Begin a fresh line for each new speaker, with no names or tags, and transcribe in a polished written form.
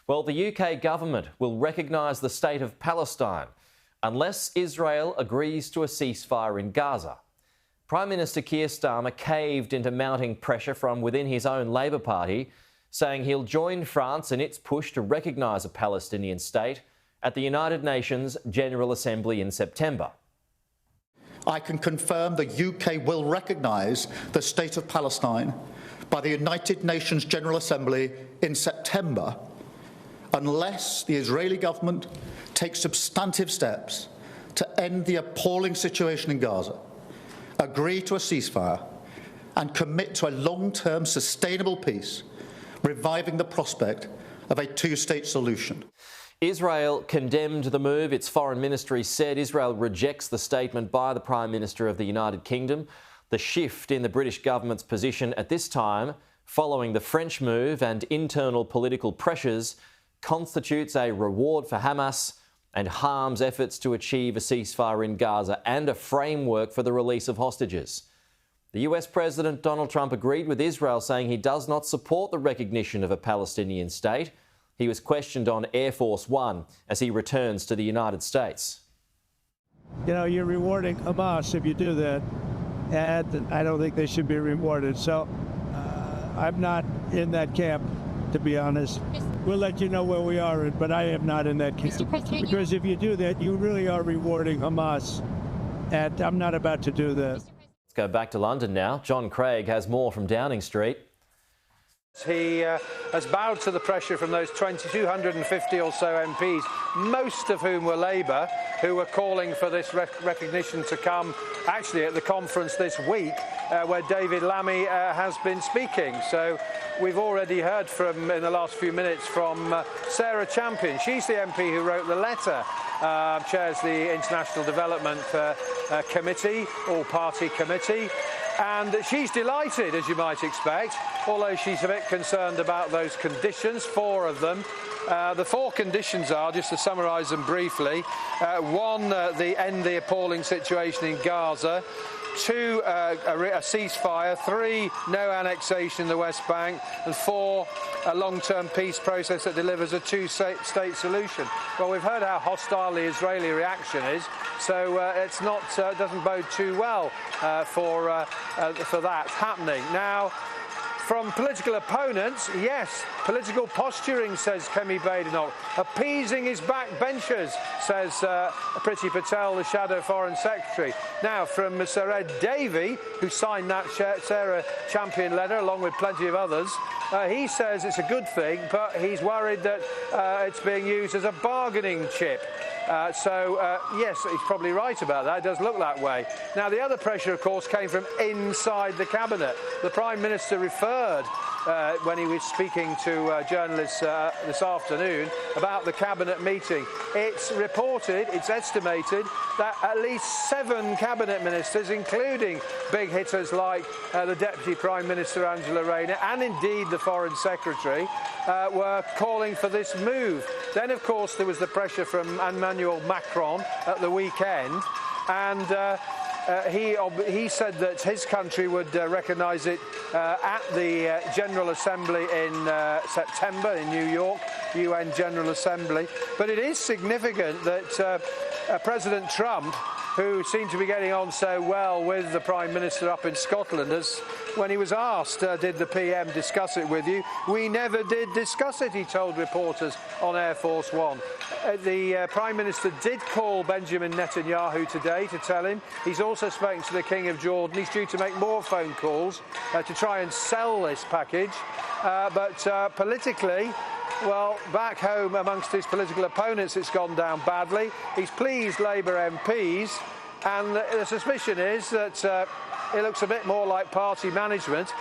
Well, the UK government will recognise the state of Palestine unless Israel agrees to a ceasefire in Gaza. Prime Minister Keir Starmer caved into mounting pressure from within his own Labor Party, saying he'll join France in its push to recognise a Palestinian state at the United Nations General Assembly in September.
I can confirm the UK will recognise the state of Palestine by the United Nations General Assembly in September, unless the Israeli government takes substantive steps to end the appalling situation in Gaza, agree to a ceasefire and commit to a long-term sustainable peace, reviving the prospect of a two-state solution.
Israel condemned the move. Its foreign ministry said Israel rejects the statement by the Prime Minister of the United Kingdom. The shift in the British government's position at this time, following the French move and internal political pressures, constitutes a reward for Hamas and harms efforts to achieve a ceasefire in Gaza and a framework for the release of hostages. The US President Donald Trump agreed with Israel, saying he does not support the recognition of a Palestinian state. He was questioned on Air Force One as he returns to the United States.
You know, you're rewarding Hamas if you do that, and I don't think they should be rewarded. So I'm not in that camp, to be honest. We'll let you know where we are, but I am not in that camp. Because if you do that, you really are rewarding Hamas, and I'm not about to do that.
Let's go back to London now. John Craig has more from Downing Street.
He has bowed to the pressure from those 250 or so MPs, most of whom were Labour, who were calling for this recognition to come actually at the conference this week where David Lammy has been speaking. So we've already heard from, in the last few minutes, from Sarah Champion. She's the MP who wrote the letter, chairs the International Development Committee, all-party committee. And she's delighted, as you might expect, although she's a bit concerned about those conditions, 4 of them. The 4 conditions are, just to summarise them briefly, 1, end the appalling situation in Gaza, 2, a ceasefire, 3, no annexation in the West Bank, and 4, a long-term peace process that delivers a two-state solution. Well, we've heard how hostile the Israeli reaction is, so it's not doesn't bode too well for that happening. Now, from political opponents, yes, political posturing, says Kemi Badenoch. Appeasing his backbenchers, says Priti Patel, the Shadow Foreign Secretary. Now, from Sir Ed Davey, who signed that Sarah Champion letter, along with plenty of others, he says it's a good thing, but he's worried that it's being used as a bargaining chip. Yes, he's probably right about that. It does look that way. Now, the other pressure, of course, came from inside the Cabinet. The Prime Minister referred, when he was speaking to journalists this afternoon, about the Cabinet meeting. It's reported, it's estimated, that at least 7 Cabinet Ministers, including big hitters like the Deputy Prime Minister Angela Rayner and indeed the Foreign Secretary, were calling for this move. Then, of course, there was the pressure from Emmanuel Macron at the weekend, and he said that his country would recognise it at the General Assembly in September in New York, UN General Assembly. But it is significant that President Trump, who seemed to be getting on so well with the Prime Minister up in Scotland, as when he was asked, did the PM discuss it with you? We never did discuss it, he told reporters on Air Force One. The Prime Minister did call Benjamin Netanyahu today to tell him. He's also spoken to the King of Jordan. He's due to make more phone calls to try and sell this package. But politically, well, back home amongst his political opponents, it's gone down badly. He's pleased Labour MPs, and the suspicion is that it looks a bit more like party management.